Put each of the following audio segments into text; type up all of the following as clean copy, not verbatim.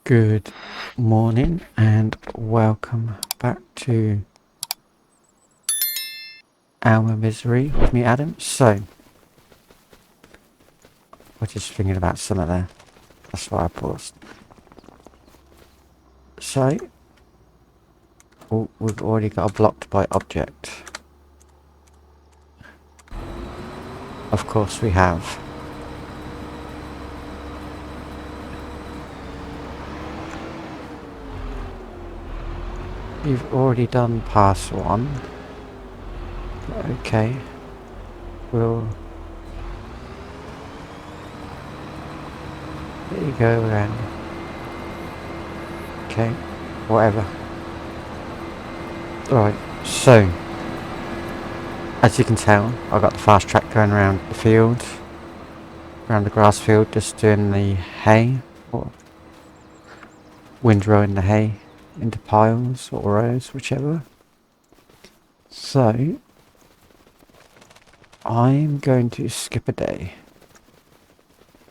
Good morning and welcome back to Alma Misery with me, Adam. So, we're just thinking about something there. That's why I paused. So, we've already got a blocked by object. Of course we have. You've already done pass one. Okay. We'll... There you go then. Okay. Whatever. Alright, so... As you can tell, I've got the fast track going around the field. Around the grass field, just doing the hay. Or windrowing the hay into piles or rows, whichever. So, I'm going to skip a day.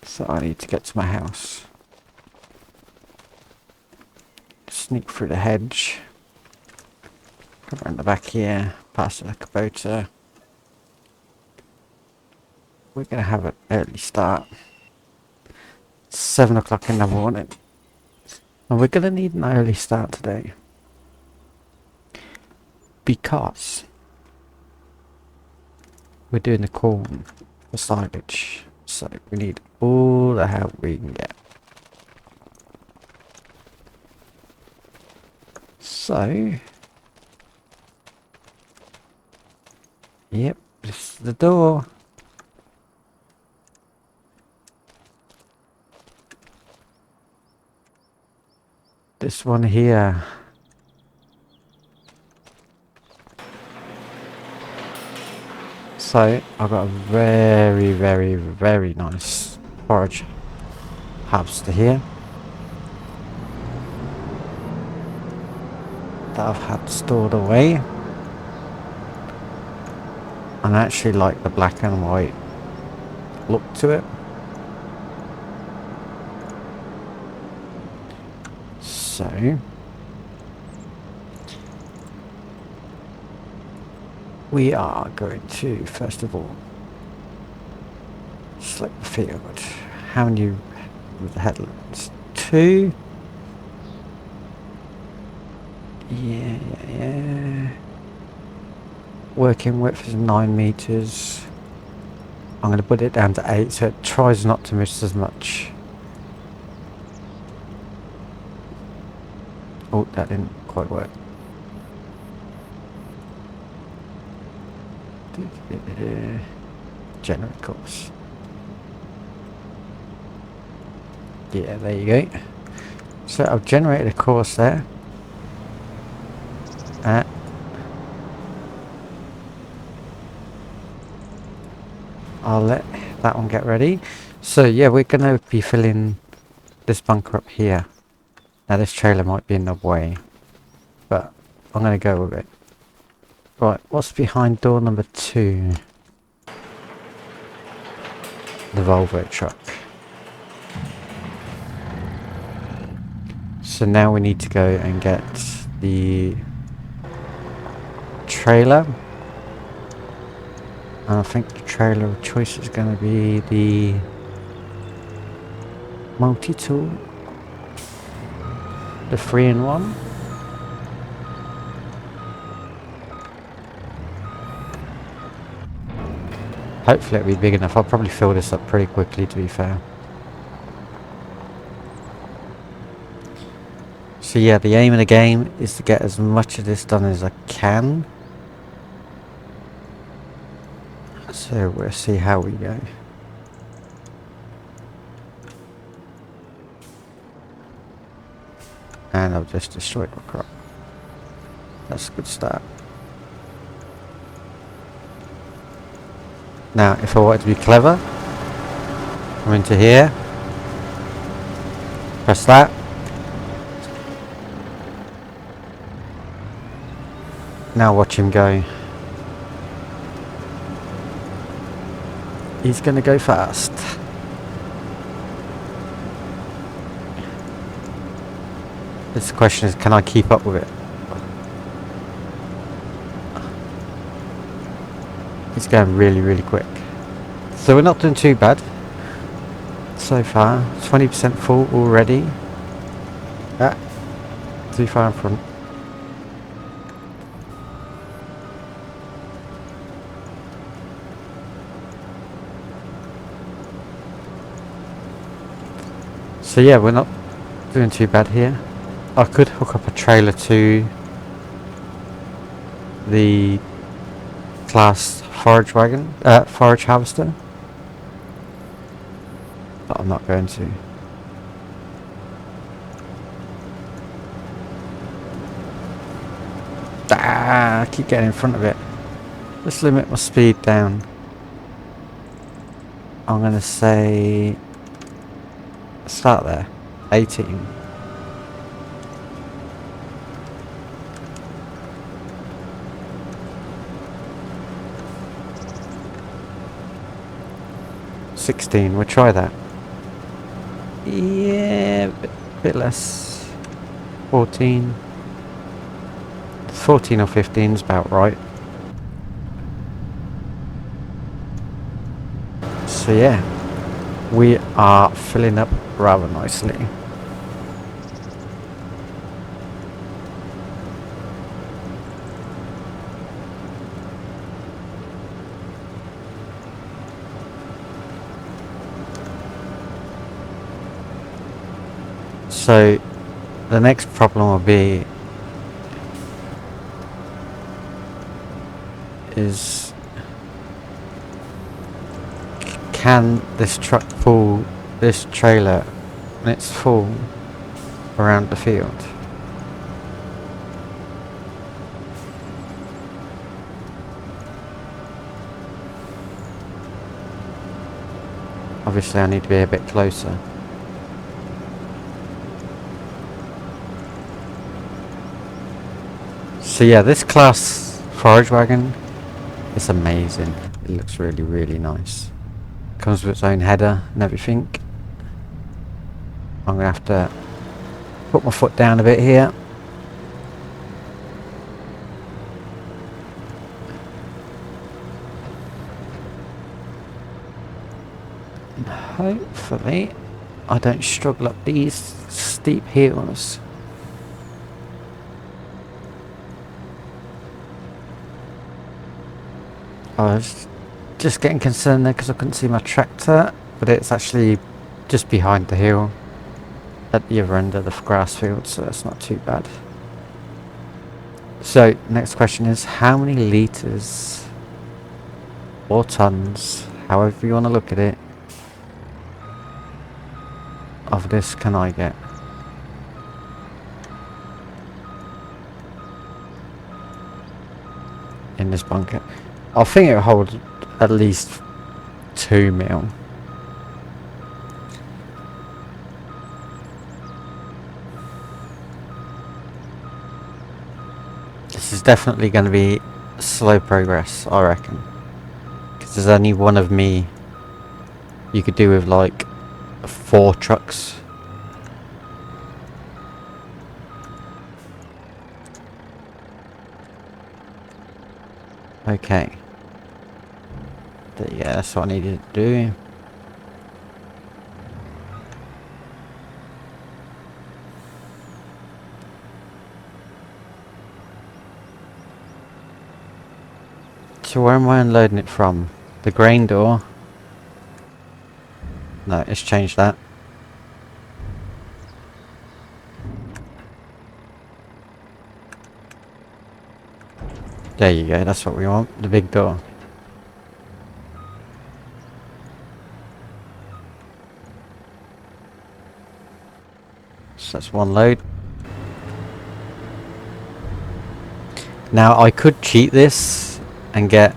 So I need to get to my house. Sneak through the hedge. Come around the back here, past the Kubota. We're going to have an early start. 7 o'clock in the morning. And we're going to need an early start today. Because we're doing the corn for silage. So we need all the help we can get. So, yep, this is the door. This one here. So, I've got a very nice forage harvester here. That I've had stored away. And I actually like the black and white look to it. So, we are going to, first of all, select the field. How many with the headlands? 2. Yeah. Working width is 9 meters. I'm going to put it down to 8 so it tries not to miss as much. Oh, that didn't quite work. Generate course. Yeah, there you go. So I've generated a course there. I'll let that one get ready. So yeah, we're going to be filling this bunker up here. Now this trailer might be in the way, but I'm going to go with it. Right, what's behind door number 2? The Volvo truck. So now we need to go and get the trailer. And I think the trailer of choice is going to be the multi-tool. The 3-in-1. Hopefully it'll be big enough. I'll probably fill this up pretty quickly, to be fair. So yeah, the aim of the game is to get as much of this done as I can. So we'll see how we go. And I've just destroyed my crop. That's a good start. Now, if I want to be clever, come into here, press that. Now watch him go. He's going to go fast. This question is, can I keep up with it? It's going really, really quick. So we're not doing too bad so far. 20% full already. Ah, too far in front. So yeah, we're not doing too bad here. I could hook up a trailer to the class forage wagon, forage harvester, but I'm not going to. I keep getting in front of it. Let's limit my speed down. I'm gonna say start there. 18. We'll try that. Yeah, bit less. 14. 14 or 15 is about right. So yeah, we are filling up rather nicely. So the next problem will be can this truck pull this trailer when it's full around the field? Obviously I need to be a bit closer. So yeah, this class forage wagon is amazing. It looks really, really nice. Comes with its own header and everything. I'm gonna have to put my foot down a bit here. And hopefully I don't struggle up these steep hills. I was just getting concerned there because I couldn't see my tractor, but it's actually just behind the hill at the other end of the grass field, so that's not too bad. So next question is, how many litres or tons, however you want to look at it, of this can I get? In this bunker? I think it'll hold at least 2 mil. This is definitely going to be slow progress, I reckon. Because there's only one of me you could do with like 4 trucks. Okay. Yeah, that's what I needed to do. So where am I unloading it from? The grain door? No, let's change that. There you go, that's what we want, the big door. So that's one load. Now I could cheat this and get...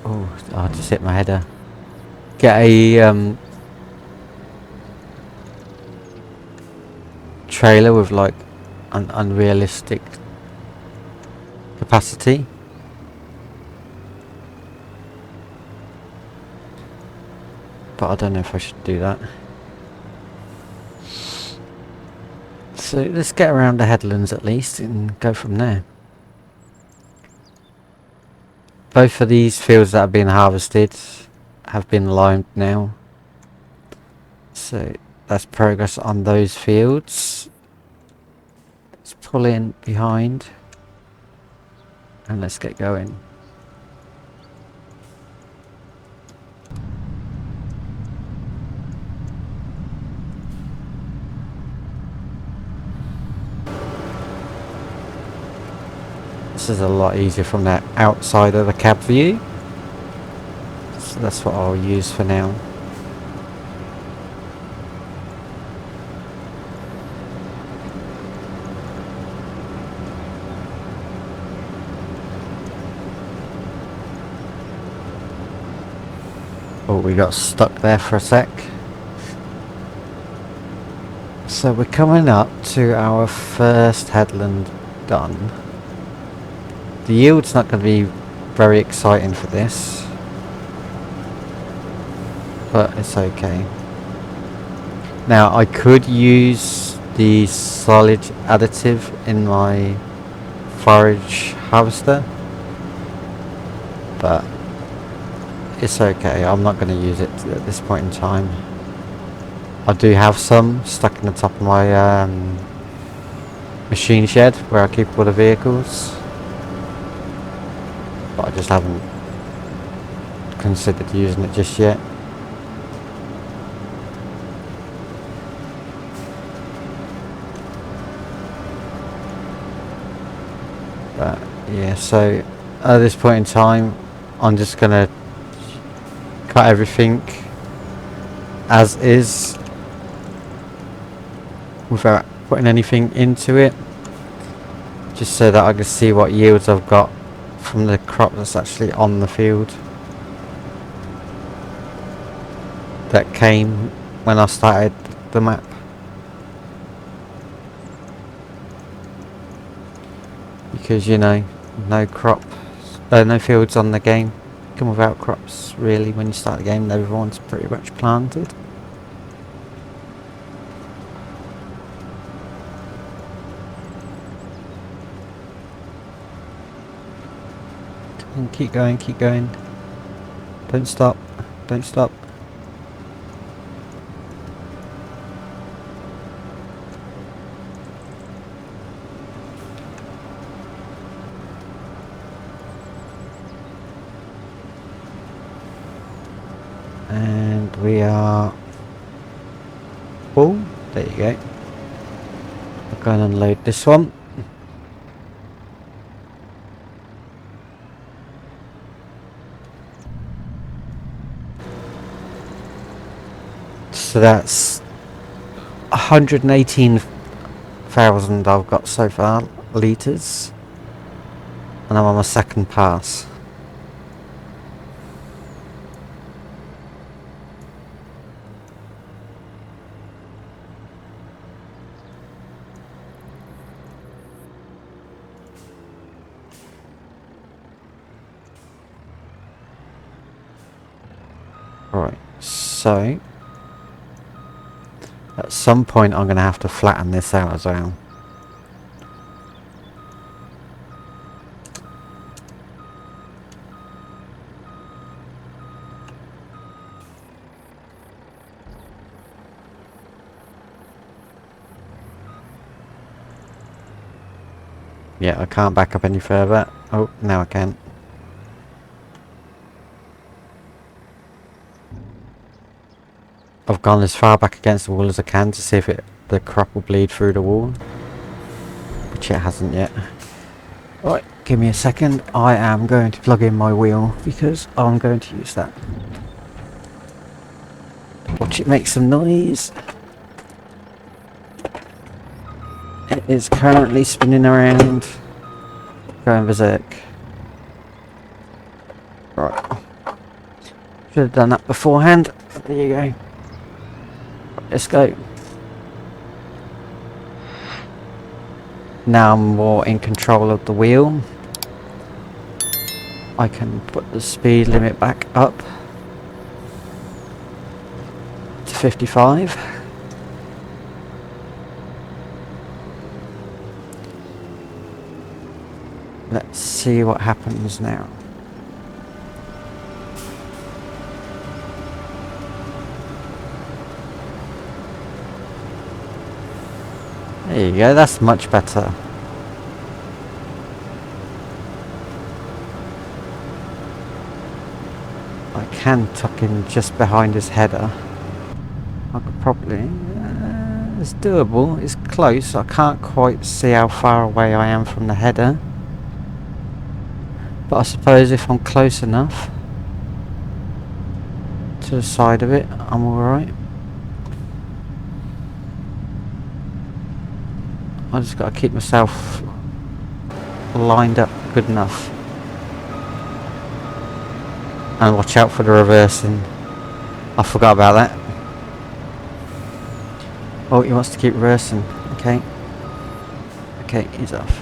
Oh, I just hit my header. Get a trailer with like an unrealistic capacity. But I don't know if I should do that. So let's get around the headlands at least and go from there. Both of these fields that have been harvested have been limed now. So that's progress on those fields. Let's pull in behind and let's get going. This is a lot easier from the outside of the cab view. So that's what I'll use for now. Oh, we got stuck there for a sec. So we're coming up to our first headland done. The yield's not going to be very exciting for this, but it's okay. Now I could use the silage additive in my forage harvester, but it's okay. I'm not going to use it at this point in time. I do have some stuck in the top of my machine shed where I keep all the vehicles, but I just haven't considered using it just yet. But yeah, so at this point in time I'm just gonna cut everything as is without putting anything into it, just so that I can see what yields I've got from the crop that's actually on the field that came when I started the map. Because, you know, no fields on the game come without crops really. When you start the game, everyone's pretty much planted. And keep going, keep going. Don't stop, don't stop. And we are full. There you go. I'll go and unload this one. So that's 118,000 I've got so far, litres, and I'm on my second pass. Right, so at some point I'm going to have to flatten this out as well. Yeah, I can't back up any further. Oh, now I can. I've gone as far back against the wall as I can to see if the crop will bleed through the wall, which it hasn't yet. Right, give me a second. I am going to plug in my wheel because I'm going to use that. Watch it make some noise. It is currently spinning around, going berserk. Right, should have done that beforehand. There you go. Let's go. Now I'm more in control of the wheel. I can put the speed limit back up to 55. Let's see what happens now. There you go, that's much better. I can tuck in just behind his header. I could probably... it's doable, it's close. I can't quite see how far away I am from the header. But I suppose if I'm close enough to the side of it, I'm alright. I just got to keep myself lined up good enough. And watch out for the reversing. I forgot about that. Oh, he wants to keep reversing. Okay. Okay, he's off.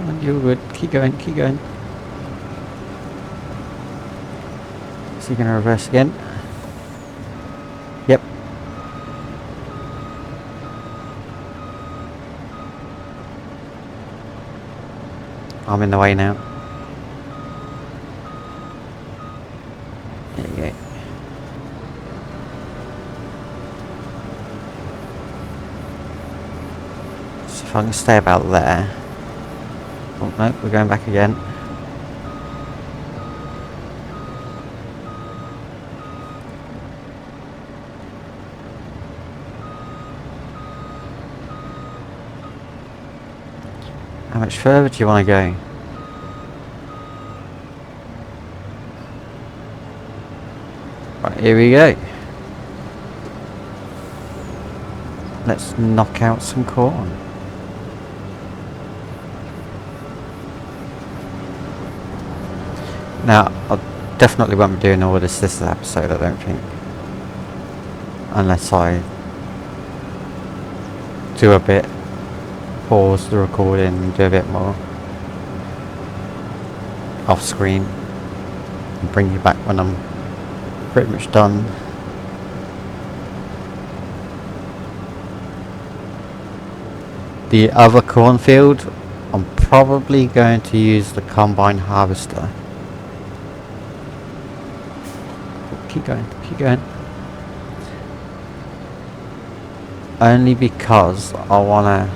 Oh, you're good. Keep going, keep going. Is he going to reverse again? Yep. I'm in the way now. There you go. So if I can stay about there. Oh no, we're going back again. How much further do you want to go? Right, here we go. Let's knock out some corn. Now, I definitely won't be doing all this episode, I don't think. Unless I do a bit, pause the recording and do a bit more off screen and bring you back when I'm pretty much done. The other cornfield, I'm probably going to use the combine harvester. Keep going, keep going. Only because I want to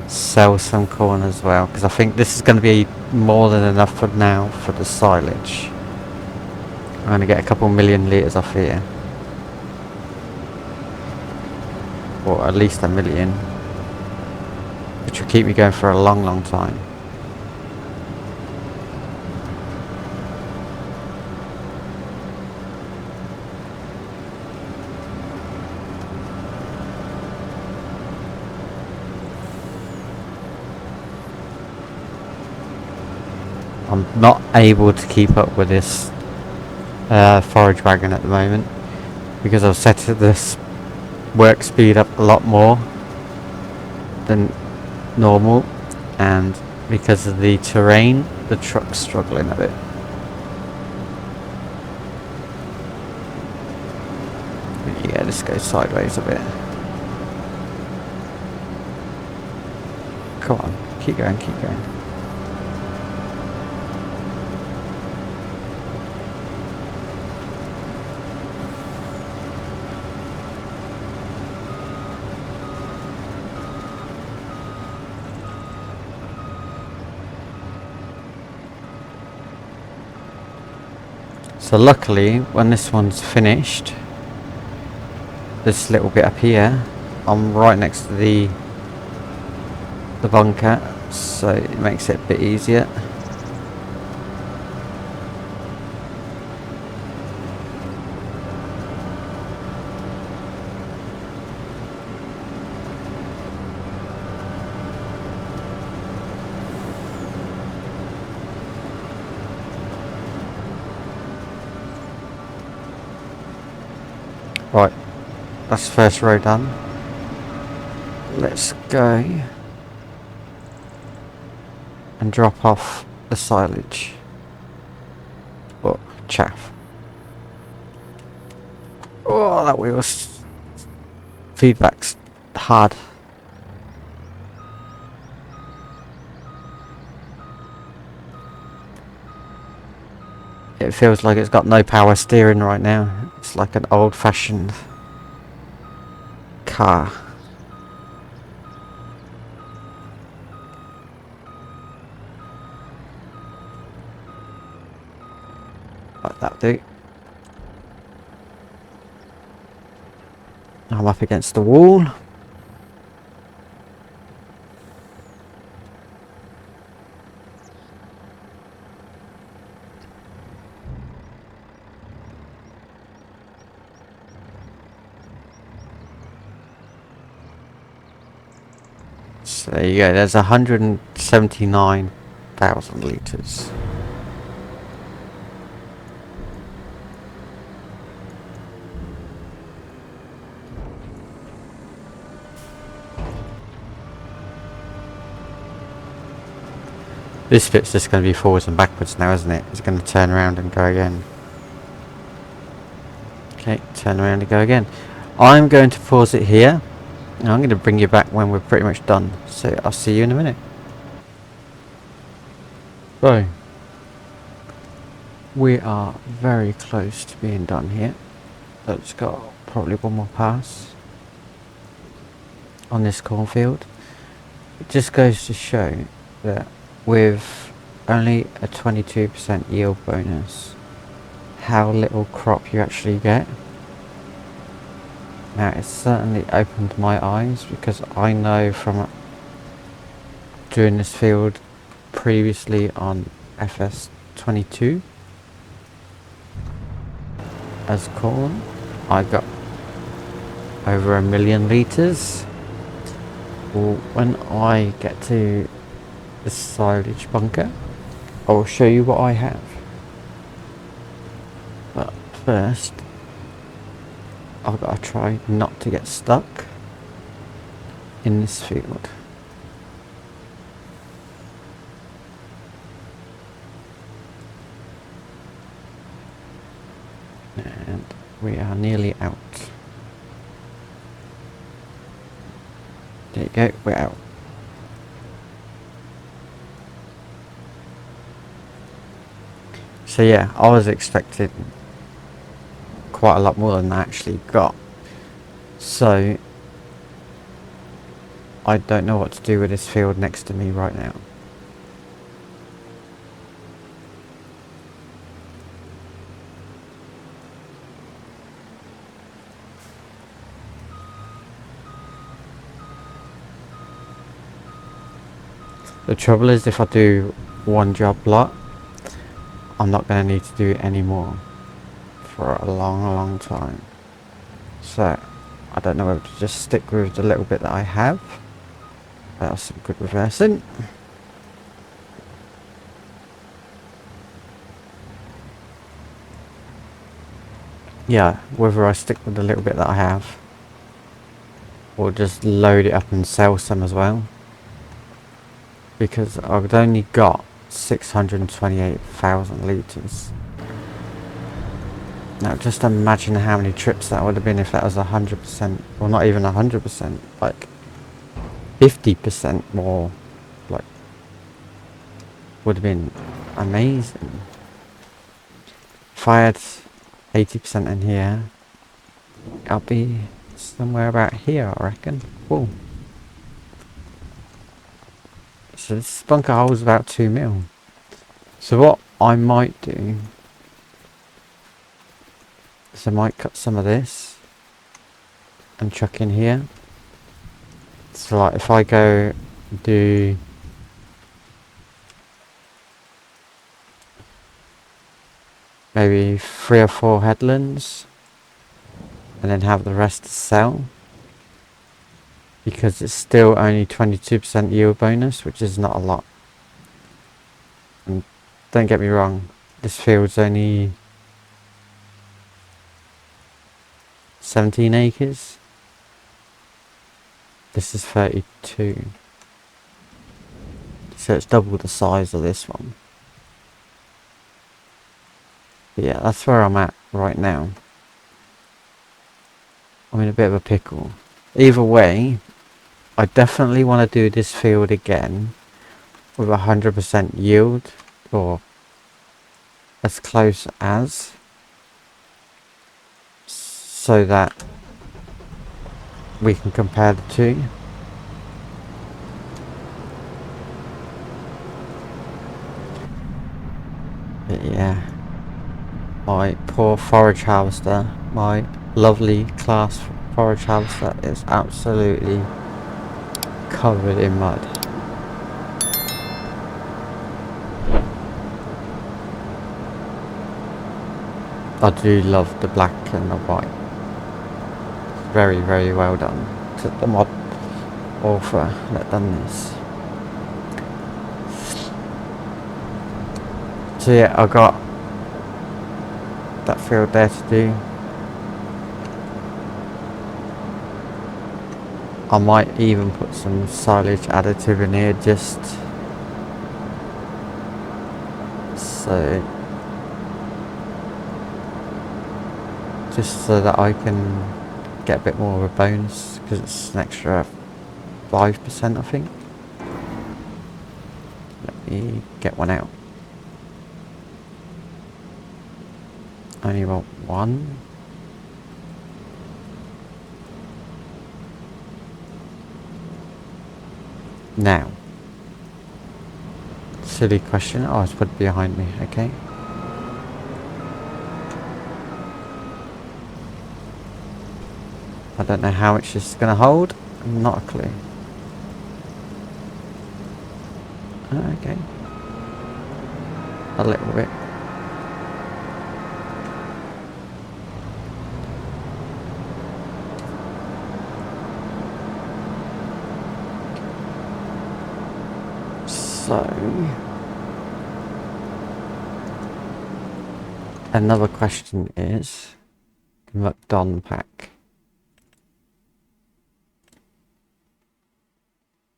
sell some corn as well, because I think this is going to be more than enough for now for the silage. I'm going to get a couple million litres off here, or at least 1 million, which will keep me going for a long time. I'm not able to keep up with this forage wagon at the moment because I've set this work speed up a lot more than normal, and because of the terrain the truck's struggling a bit. Yeah, this goes sideways a bit. Come on, keep going, keep going. So luckily, when this one's finished, this little bit up here, I'm right next to the bunker, so it makes it a bit easier. Right, that's the first row done. Let's go and drop off the silage, or chaff. Oh, that wheel's feedback's hard. It feels like it's got no power steering right now. It's like an old-fashioned car. Like that, dude. I'm up against the wall. So there you go, there's 179,000 litres. This bit's just going to be forwards and backwards now, isn't it? It's going to turn around and go again. Okay, turn around and go again. I'm going to pause it here. And I'm going to bring you back when we're pretty much done. So I'll see you in a minute. So, we are very close to being done here. So it's got probably one more pass on this cornfield. It just goes to show that with only a 22% yield bonus, how little crop you actually get. Now it's certainly opened my eyes, because I know from doing this field previously on FS22 as corn, I got over 1 million litres. Well, when I get to the silage bunker, I'll show you what I have. But first, I've got to try not to get stuck in this field. And we are nearly out. There you go, we're out. So yeah, I was expecting quite a lot more than I actually got. So I don't know what to do with this field next to me right now. The trouble is, if I do one job lot, I'm not going to need to do it anymore for a long time. So I don't know whether to just stick with the little bit that I have. That's some good reversing. Yeah, whether I stick with the little bit that I have, or just load it up and sell some as well, because I've only got 628,000 litres. Now just imagine how many trips that would have been if that was 100%, or not even 100%, like 50% more, like, would have been amazing. If I had 80% in here, I'll be somewhere about here, I reckon. Whoa. So this bunker holds about 2 mil. So what I might do is I might cut some of this and chuck in here. So like if I go do maybe 3 or 4 headlands and then have the rest to sell, because it's still only 22% yield bonus, which is not a lot. And don't get me wrong, this field's only 17 acres. This is 32. So it's double the size of this one. But yeah, that's where I'm at right now. I'm in a bit of a pickle. Either way, I definitely want to do this field again with 100% yield, or as close as, so that we can compare the two. But yeah, my poor forage harvester, my lovely class forage harvester, is absolutely covered in mud. I do love the black and the white. Very, very well done to the mod author that done this. So yeah, I got that field there to do. I might even put some silage additive in here just so that I can get a bit more of a bonus, because it's an extra 5% I think. Let me get one out. Only want one. Now, silly question. Oh, it's put behind me. Okay. I don't know how much this is going to hold. Not a clue. Okay. A little bit. So, another question is McDon pack.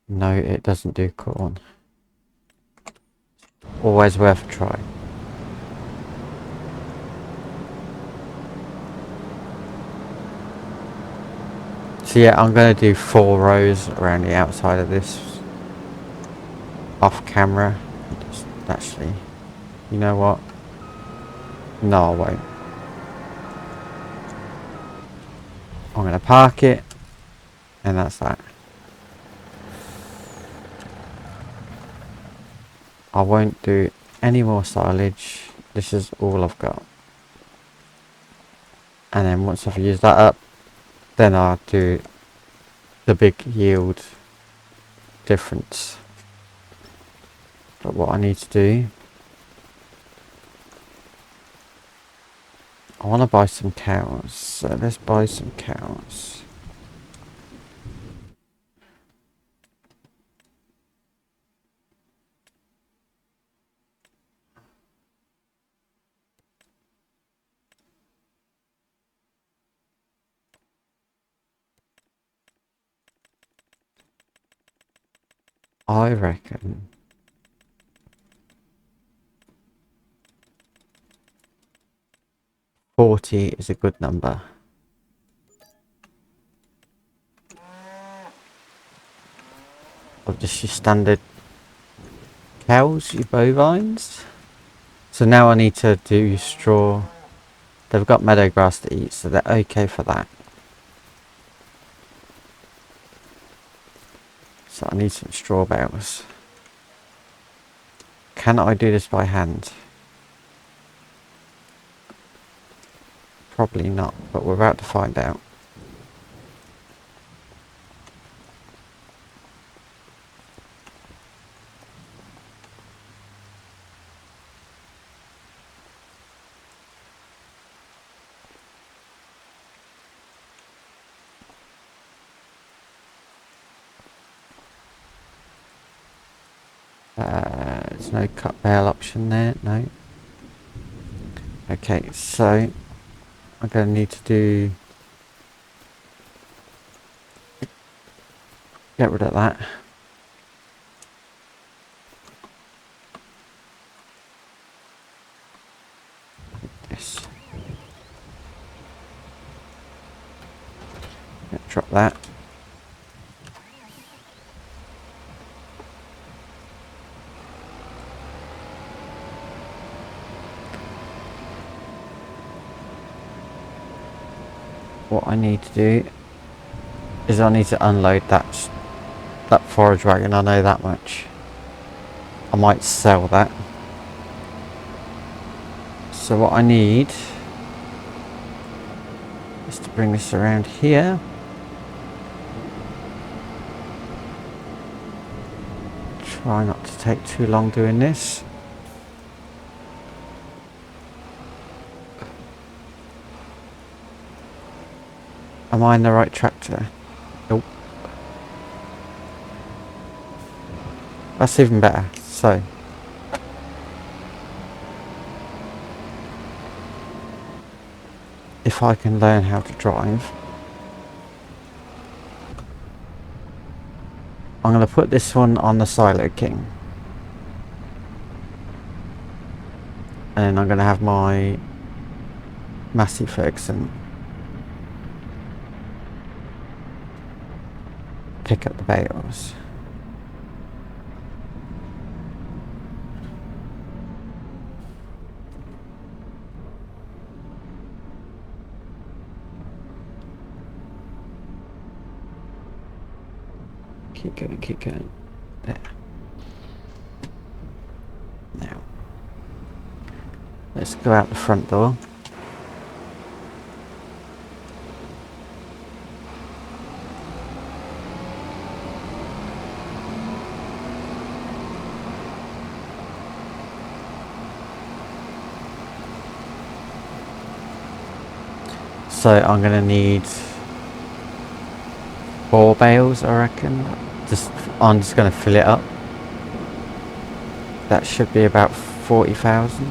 No, it doesn't do corn. Always worth a try. So yeah, I'm going to do 4 rows around the outside of this off camera. Just actually, you know what? No, I won't. I'm going to park it, and that's that. I won't do any more silage. This is all I've got. And then once I've used that up, then I'll do the big yield difference. But what I need to do, I want to buy some cows. So let's buy some cows. I reckon $40 is a good number. Of just your standard cows, your bovines. So now I need to do straw. They've got meadow grass to eat, so they're okay for that. So I need some straw bales. Can I do this by hand? Probably not, but we're about to find out. There's no cut bale option there, no. Okay, so I'm going to need to do... Get rid of that. Yes. Drop that. what I need to do is I need to unload that forage wagon. I know that much. I might sell that. So what I need is to bring this around here. Try not to take too long doing this. Am I in the right tractor? Nope. That's even better. So if I can learn how to drive, I'm going to put this one on the Silo King. And then I'm going to have my Massey Ferguson pick up the bales. Keep going, keep going. There. Now, let's go out the front door. So I'm going to need 4 bales, I reckon. I'm just going to fill it up. That should be about 40,000.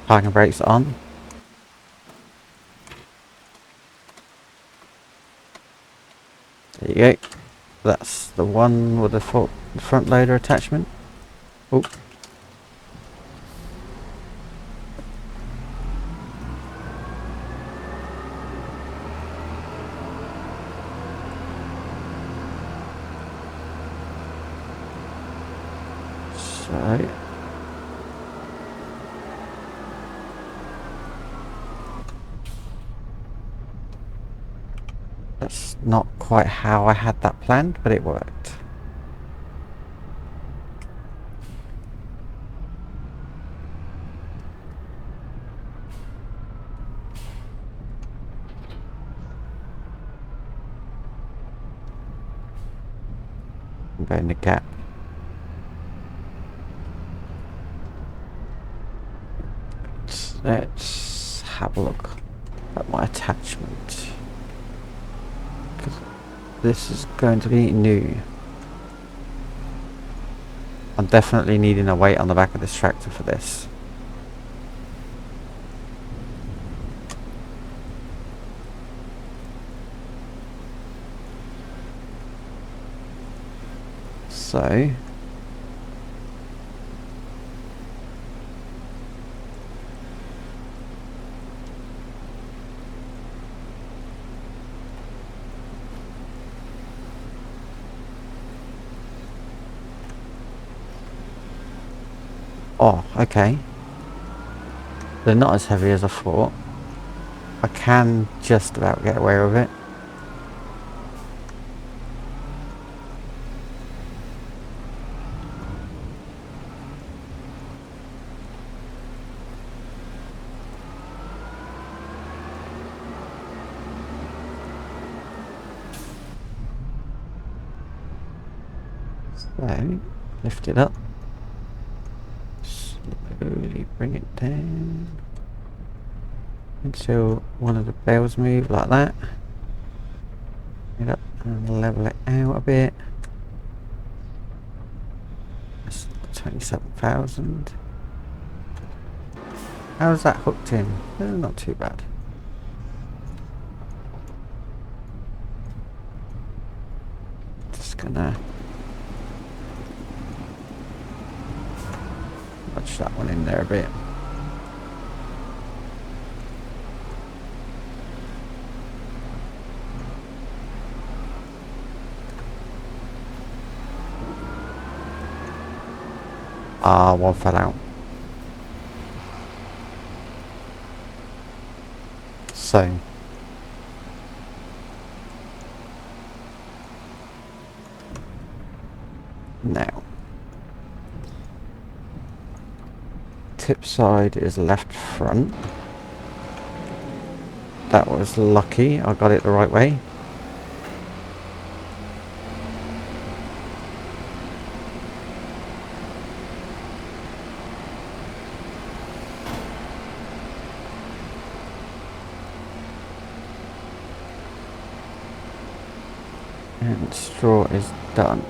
Parking brakes on. There you go. That's the one with the front loader attachment. Oh. So that's not quite how I had that planned, but it worked. I'm going to gap. Let's have a look at my attachment. This is going to be new. I'm definitely needing a weight on the back of this tractor for this. So oh, okay. They're not as heavy as I thought. I can just about get away with it. So, lift it up. Slowly bring it down until one of the bales move like that. Get up and level it out a bit. That's 27,000. How's that hooked in? Not too bad. Just gonna nudge that one in there a bit. Ah, one fell out. So now tip side is left front. That was lucky, I got it the right way. And straw is done.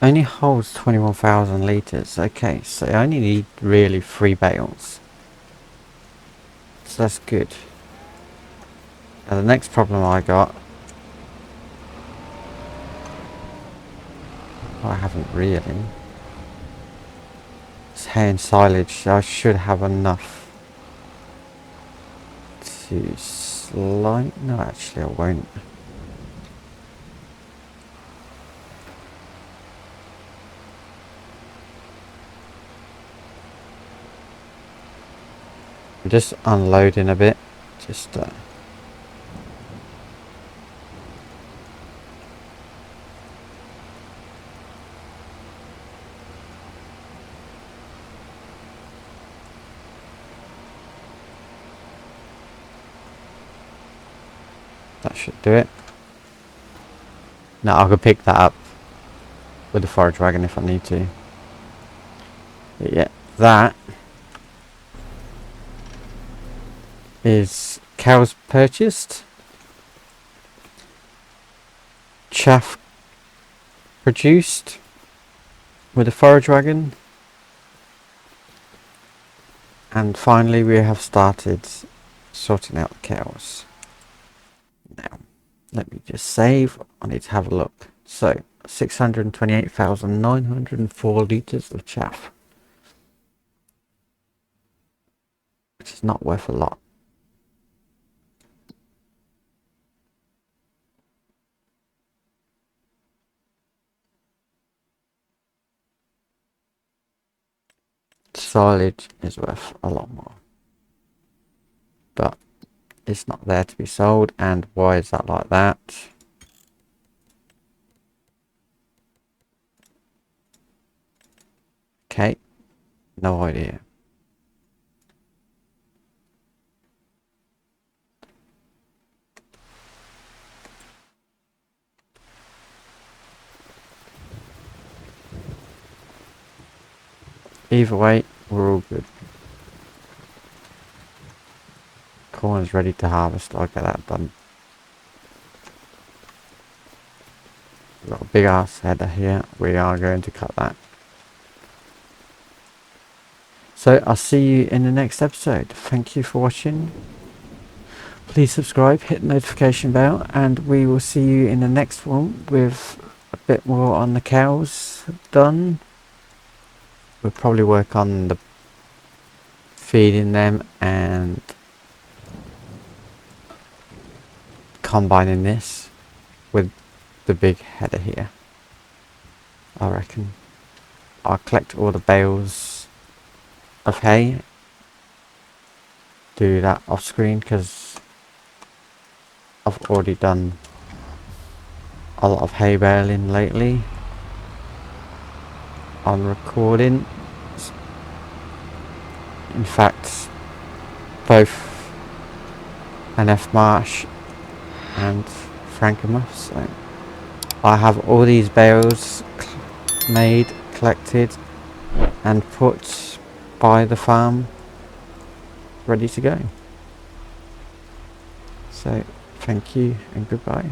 Only holds 21,000 litres. Okay, so I only need really 3 bales. So that's good. Now the next problem I got, I haven't really, it's hay and silage. I should have enough to slide. No, actually I won't. I'm just unloading a bit. Just that should do it. Now I could pick that up with the forage wagon if I need to. But yeah, that is cows purchased, chaff produced with a forage wagon, and finally we have started sorting out the cows. Now let me just save. I need to have a look. So 628,904 litres of chaff, which is not worth a lot. Silage is worth a lot more, but it's not there to be sold. And why is that like that? Okay, no idea. Either way, we're all good. Corn is ready to harvest. I'll get that done. We've got a big ass header here. We are going to cut that. So I'll see you in the next episode. Thank you for watching. Please subscribe, hit the notification bell, and we will see you in the next one with a bit more on the cows done. We'll probably work on the feeding them and combining this with the big header here. I reckon I'll collect all the bales of hay, do that off screen because I've already done a lot of hay baling lately on recording. In fact, both NF Marsh and Frankenmuth. So I have all these bales made, collected and put by the farm ready to go. So thank you and goodbye.